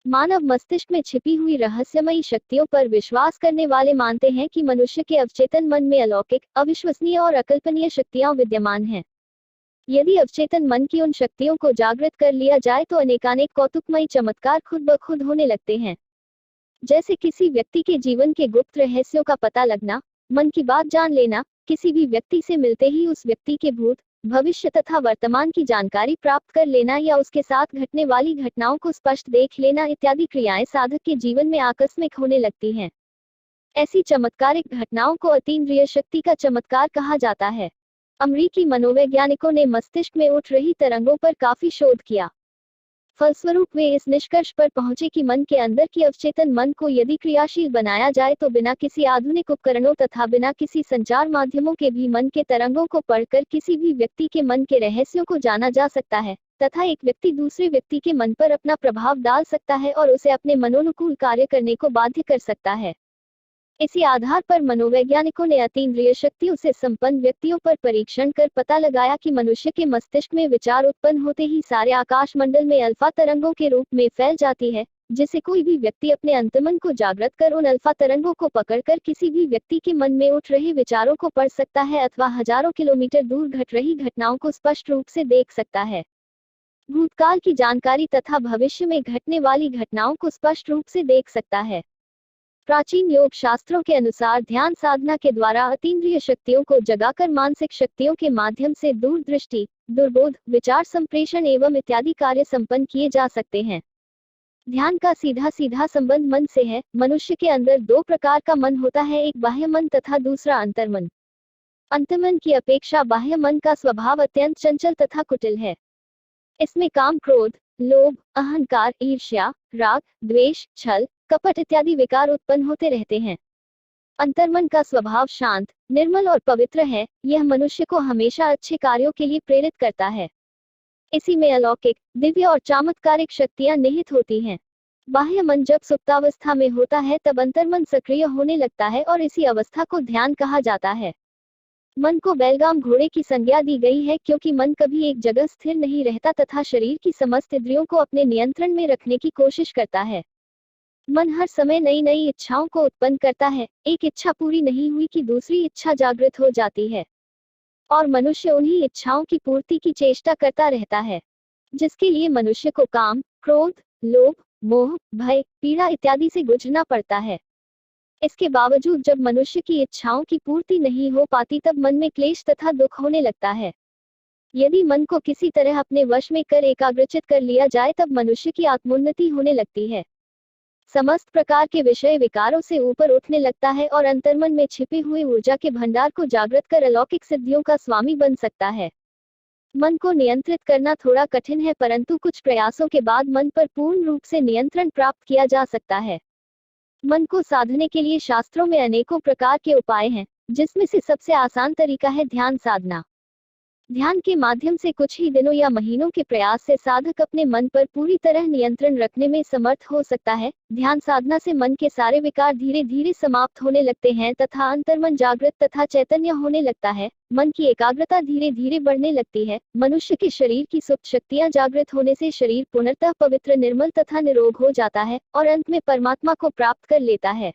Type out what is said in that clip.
मानव मस्तिष्क में छिपी हुई रहस्यमयी शक्तियों पर विश्वास करने वाले मानते हैं कि मनुष्य के अवचेतन मन में अलौकिक, अविश्वसनीय और अकल्पनीय शक्तियां विद्यमान हैं। यदि अवचेतन मन की उन शक्तियों को जागृत कर लिया जाए तो अनेकानेक कौतुकमयी चमत्कार खुद ब खुद होने लगते हैं। जैसे किसी व्यक्ति के जीवन के गुप्त रहस्यों का पता लगना, मन की बात जान लेना, किसी भी व्यक्ति से मिलते ही उस व्यक्ति के भूत, भविष्य तथा वर्तमान की जानकारी प्राप्त कर लेना या उसके साथ घटने वाली घटनाओं को स्पष्ट देख लेना इत्यादि क्रियाएं साधक के जीवन में आकस्मिक होने लगती हैं। ऐसी चमत्कारिक घटनाओं को अतीन्द्रिय शक्ति का चमत्कार कहा जाता है। अमेरिकी मनोवैज्ञानिकों ने मस्तिष्क में उठ रही तरंगों पर काफी शोध किया। फलस्वरूप वे इस निष्कर्ष पर पहुंचे कि मन के अंदर की अवचेतन मन को यदि क्रियाशील बनाया जाए तो बिना किसी आधुनिक उपकरणों तथा बिना किसी संचार माध्यमों के भी मन के तरंगों को पढ़कर किसी भी व्यक्ति के मन के रहस्यों को जाना जा सकता है तथा एक व्यक्ति दूसरे व्यक्ति के मन पर अपना प्रभाव डाल सकता है और उसे अपने मनोनुकूल कार्य करने को बाध्य कर सकता है। इसी आधार पर मनोवैज्ञानिकों ने अतीन्द्रिय शक्तियों से संपन्न व्यक्तियों पर परीक्षण कर पता लगाया कि मनुष्य के मस्तिष्क में विचार उत्पन्न होते ही सारे आकाश मंडल में अल्फा तरंगों के रूप में फैल जाती है, जिसे कोई भी व्यक्ति अपने अंतर्मन को जागृत कर उन अल्फा तरंगों को पकड़कर किसी भी व्यक्ति के मन में उठ रहे विचारों को पढ़ सकता है अथवा हजारों किलोमीटर दूर घट रही घटनाओं को स्पष्ट रूप से देख सकता है। भूतकाल की जानकारी तथा भविष्य में घटने वाली घटनाओं को स्पष्ट रूप से देख सकता है। प्राचीन योग शास्त्रों के अनुसार ध्यान साधना के द्वारा अतीन्द्रिय शक्तियों को जगाकर मानसिक शक्तियों के माध्यम से दूरदृष्टि, दुर्बोध, विचार संप्रेषण एवं इत्यादि कार्य संपन्न किए जा सकते हैं। ध्यान का सीधा सीधा संबंध मन से है। मनुष्य के अंदर दो प्रकार का मन होता है, एक बाह्य मन तथा दूसरा अंतर्मन। अंतर्मन की अपेक्षा बाह्य मन का स्वभाव अत्यंत चंचल तथा कुटिल है। इसमें काम, क्रोध, लोभ, अहंकार, ईर्ष्या, राग, द्वेष, छल, कपट इत्यादि विकार उत्पन्न होते रहते हैं। अंतर्मन का स्वभाव शांत, निर्मल और पवित्र है। यह मनुष्य को हमेशा अच्छे कार्यों के लिए प्रेरित करता है। इसी में अलौकिक, दिव्य और चमत्कारिक शक्तियां निहित होती हैं। बाह्य मन जब सुप्तावस्था में होता है तब अंतर्मन सक्रिय होने लगता है और इसी अवस्था को ध्यान कहा जाता है। मन को बैलगाम घोड़े की संज्ञा दी गई है क्योंकि मन कभी एक जगह स्थिर नहीं रहता तथा शरीर की समस्त इंद्रियों को अपने नियंत्रण में रखने की कोशिश करता है। मन हर समय नई नई इच्छाओं को उत्पन्न करता है। एक इच्छा पूरी नहीं हुई कि दूसरी इच्छा जागृत हो जाती है और मनुष्य उन्हीं इच्छाओं की पूर्ति की चेष्टा करता रहता है, जिसके लिए मनुष्य को काम, क्रोध, लोभ, मोह, भय, पीड़ा इत्यादि से गुजरना पड़ता है। इसके बावजूद जब मनुष्य की इच्छाओं की पूर्ति नहीं हो पाती तब मन में क्लेश तथा दुख होने लगता है। यदि मन को किसी तरह अपने वश में कर एकाग्रचित कर लिया जाए तब मनुष्य की आत्मोन्नति होने लगती है। समस्त प्रकार के विषय विकारों से ऊपर उठने लगता है और अंतर्मन में छिपी हुई ऊर्जा के भंडार को जागृत कर अलौकिक सिद्धियों का स्वामी बन सकता है। मन को नियंत्रित करना थोड़ा कठिन है, परंतु कुछ प्रयासों के बाद मन पर पूर्ण रूप से नियंत्रण प्राप्त किया जा सकता है। मन को साधने के लिए शास्त्रों में अनेकों प्रकार के उपाय हैं, जिसमें से सबसे आसान तरीका है ध्यान साधना। ध्यान के माध्यम से कुछ ही दिनों या महीनों के प्रयास से साधक अपने मन पर पूरी तरह नियंत्रण रखने में समर्थ हो सकता है। ध्यान साधना से मन के सारे विकार धीरे धीरे समाप्त होने लगते हैं तथा अंतर्मन जागृत तथा चैतन्य होने लगता है। मन की एकाग्रता धीरे धीरे बढ़ने लगती है। मनुष्य के शरीर की सुप्त शक्तियां जागृत होने से शरीर पुनर्तः पवित्र, निर्मल तथा निरोग हो जाता है और अंत में परमात्मा को प्राप्त कर लेता है।